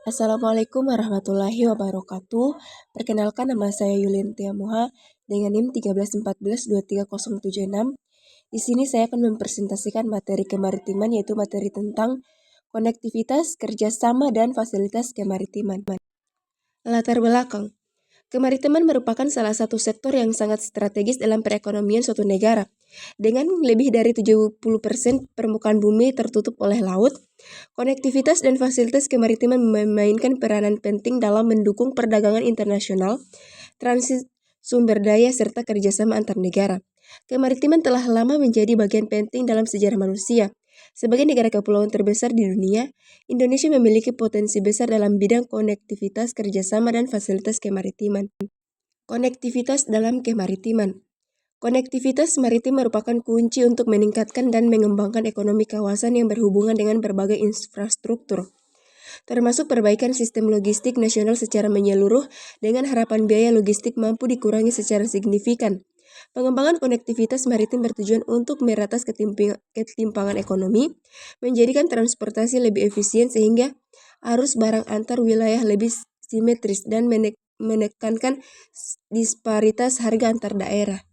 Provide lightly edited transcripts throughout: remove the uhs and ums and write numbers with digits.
Assalamualaikum warahmatullahi wabarakatuh. Perkenalkan, nama saya Yulin Tiamoha dengan NIM 131423076. Di sini saya akan mempresentasikan materi kemaritiman, yaitu materi tentang konektivitas, kerjasama, dan fasilitas kemaritiman. Latar belakang. Kemaritiman merupakan salah satu sektor yang sangat strategis dalam perekonomian suatu negara. Dengan lebih dari 70% permukaan bumi tertutup oleh laut, konektivitas dan fasilitas kemaritiman memainkan peranan penting dalam mendukung perdagangan internasional, transit sumber daya, serta kerjasama antar negara. Kemaritiman telah lama menjadi bagian penting dalam sejarah manusia. Sebagai negara kepulauan terbesar di dunia, Indonesia memiliki potensi besar dalam bidang konektivitas, kerjasama, dan fasilitas kemaritiman. Konektivitas dalam kemaritiman. Konektivitas maritim merupakan kunci untuk meningkatkan dan mengembangkan ekonomi kawasan yang berhubungan dengan berbagai infrastruktur, termasuk perbaikan sistem logistik nasional secara menyeluruh dengan harapan biaya logistik mampu dikurangi secara signifikan. Pengembangan konektivitas maritim bertujuan untuk meratas ketimpangan ekonomi, menjadikan transportasi lebih efisien sehingga arus barang antar wilayah lebih simetris dan menekankan disparitas harga antar daerah.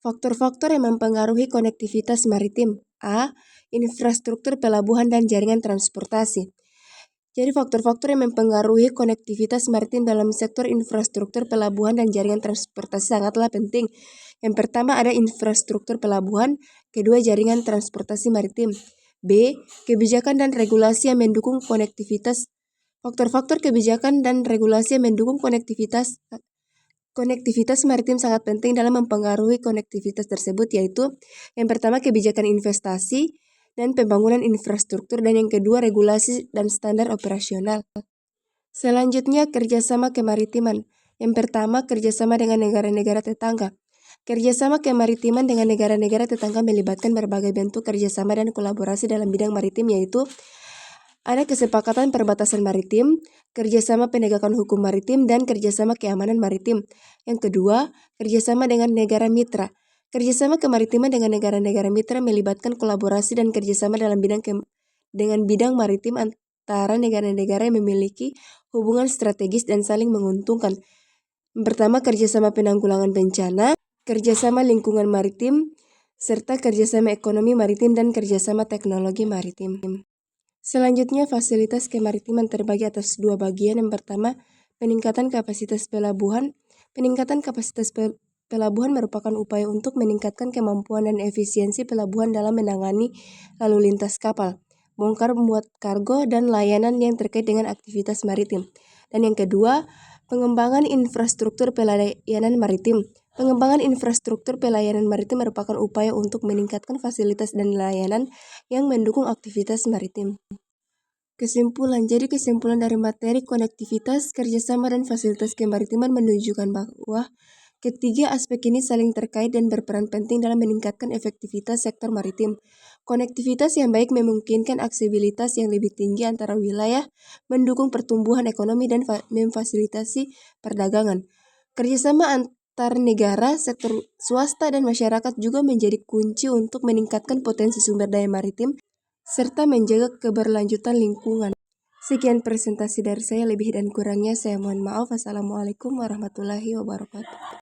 Faktor-faktor yang mempengaruhi konektivitas maritim. A. Infrastruktur pelabuhan dan jaringan transportasi. Jadi faktor-faktor yang mempengaruhi konektivitas maritim dalam sektor infrastruktur pelabuhan dan jaringan transportasi sangatlah penting. Yang pertama ada infrastruktur pelabuhan, kedua jaringan transportasi maritim. B. Kebijakan dan regulasi yang mendukung konektivitas. Faktor-faktor kebijakan dan regulasi yang mendukung konektivitas maritim sangat penting dalam mempengaruhi konektivitas tersebut, yaitu yang pertama kebijakan investasi dan pembangunan infrastruktur, dan yang kedua regulasi dan standar operasional. Selanjutnya kerjasama kemaritiman. Yang pertama kerjasama dengan negara-negara tetangga. Kerjasama kemaritiman dengan negara-negara tetangga melibatkan berbagai bentuk kerjasama dan kolaborasi dalam bidang maritim, yaitu ada kesepakatan perbatasan maritim, kerjasama penegakan hukum maritim, dan kerjasama keamanan maritim. Yang kedua, kerjasama dengan negara mitra. Kerjasama kemaritiman dengan negara-negara mitra melibatkan kolaborasi dan kerjasama dalam bidang maritim antara negara-negara yang memiliki hubungan strategis dan saling menguntungkan. Yang pertama, kerjasama penanggulangan bencana, kerjasama lingkungan maritim, serta kerjasama ekonomi maritim dan kerjasama teknologi maritim. Selanjutnya, fasilitas kemaritiman terbagi atas dua bagian. Yang pertama, peningkatan kapasitas pelabuhan. Peningkatan kapasitas pelabuhan merupakan upaya untuk meningkatkan kemampuan dan efisiensi pelabuhan dalam menangani lalu lintas kapal, bongkar muat kargo, dan layanan yang terkait dengan aktivitas maritim. Dan yang kedua, pengembangan infrastruktur pelayanan maritim. Pengembangan infrastruktur pelayanan maritim merupakan upaya untuk meningkatkan fasilitas dan layanan yang mendukung aktivitas maritim. Kesimpulan. Jadi kesimpulan dari materi konektivitas, kerjasama, dan fasilitas kemaritiman menunjukkan bahwa ketiga aspek ini saling terkait dan berperan penting dalam meningkatkan efektivitas sektor maritim. Konektivitas yang baik memungkinkan aksesibilitas yang lebih tinggi antara wilayah, mendukung pertumbuhan ekonomi, dan memfasilitasi perdagangan. Kerjasama antar negara, sektor swasta, dan masyarakat juga menjadi kunci untuk meningkatkan potensi sumber daya maritim serta menjaga keberlanjutan lingkungan. Sekian presentasi dari saya, lebih dan kurangnya saya mohon maaf. Wassalamualaikum warahmatullahi wabarakatuh.